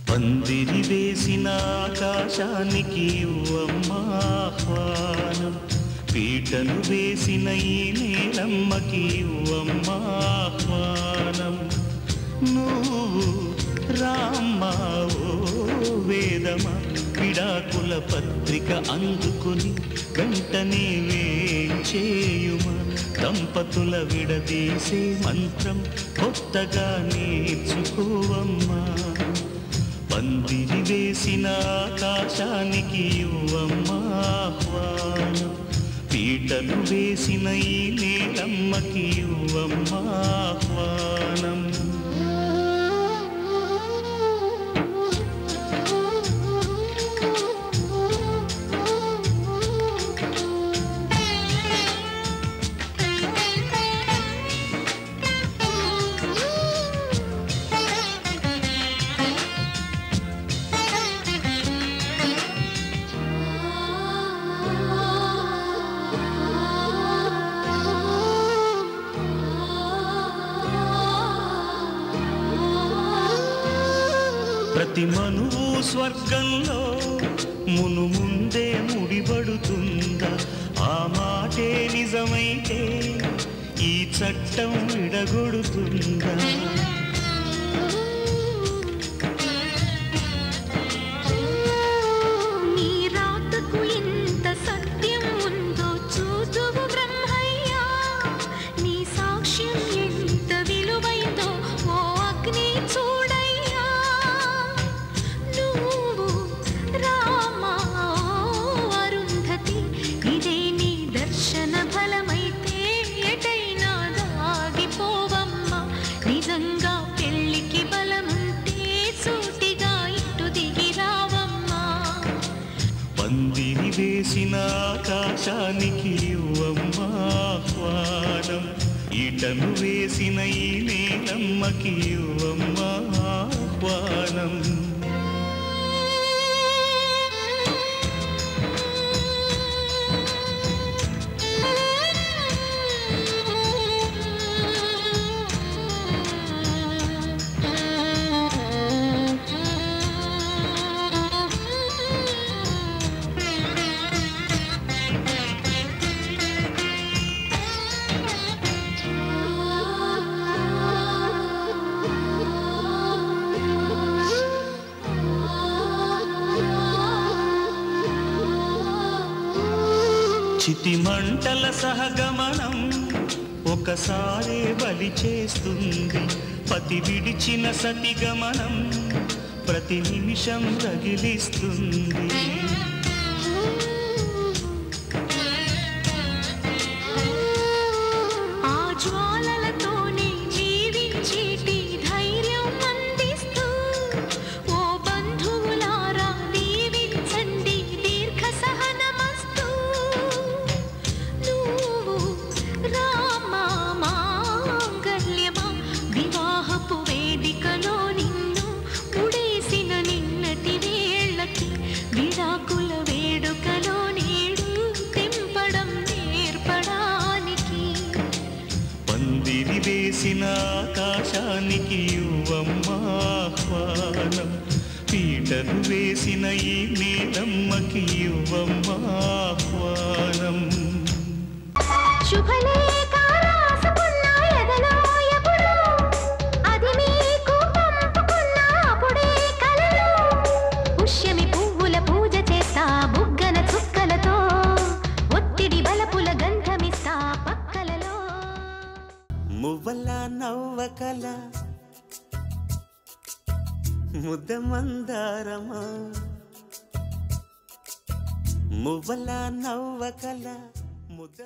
పందిరి వేసిన ఆకాశానికి ఇవ్వమ్మా ఆహ్వానం, పీటలు వేసిన ఈ నేలమ్మకి ఇవ్వమ్మా ఆహ్వానం. నువ్వు రామ్మా ఓ వేదమా, విడాకుల పత్రిక అందుకుని వెంటనే వేంచేయుమా, దంపతుల విడదీసే మంత్రం కొత్తగా నేర్చుకోవమ్మా. పందిరి వేసిన ఆకాశానికి ఇవ్వమ్మా ఆహ్వానం, పీటలు వేసిన ఈ నేలమ్మకి ఇవ్వమ్మా ఆహ్వానం. ప్రతి మనువు స్వర్గంలో మును ముందే ముడిపడుతుందా, ఆ మాటే నిజమైతే ఈ చట్టం విడగొడుతుందా. నీ రాతకు ఇంత సత్యం ఉందో చూదువు బ్రహ్మయ్యా, నీ సాక్ష్యం ఎంత విలువైందో ఓ అగ్ని చూడయ్యా. నువ్వు రామా అరుంధతి, ఇదే నీ దర్శన ఫలమైతే ఎటైనా దాగిపోవమ్మా. నిజంగా పెళ్లికి బలముంటే సూటిగా ఇటు దిగి రావమ్మా. పందిరి వేసిన ఆకాశానికి ఇవ్వమ్మా ఆహ్వానం, ఈటలు వేసిన ఈ నేలమ్మకి ఇవ్వమ్మా ఆహ్వానం. చితి మంటల సహగమనం ఒకసారే బలి చేస్తుంది, పతి విడిచిన సతిగమనం ప్రతి నిమిషం రగిలిస్తుంది. ఆ జ్వాలలతోనే జీవించేటి ధైర్యం అందిస్తూ ఓ బంధువులారా దీవించండి దీర్ఘ సహనమస్తు. నువ్వు రామా మాంగళ్యమా, వివాహపు వేదికలో నిన్ను ముడేసిన నిన్నటి వేళ్ళకి విడాకుల వేడుకలో నేడు తెంపడం నేర్పడానికి. పందిరి వేసిన ఆకాశానికి ఇవ్వమ్మా ఆహ్వానం, పీటలు వేసిన ఈ నేలమ్మకి ఇవ్వమ్మా ఆహ్వానం. శుభలేఖ రాసుకున్న ఎదలో ఎప్పుడు, అది మీకు పంపుకున్న అప్పుడే కలలో. పుష్యమి పువ్వుల పూజ చేస్తా బుగ్గన చుక్కలతో, ఒత్తిడి బలపుల గంధమిస్తా పక్కలలో. మువ్వల నవ్వకల ముద్ద మందారమా, మువ్వల నవ్వకల ముద్ద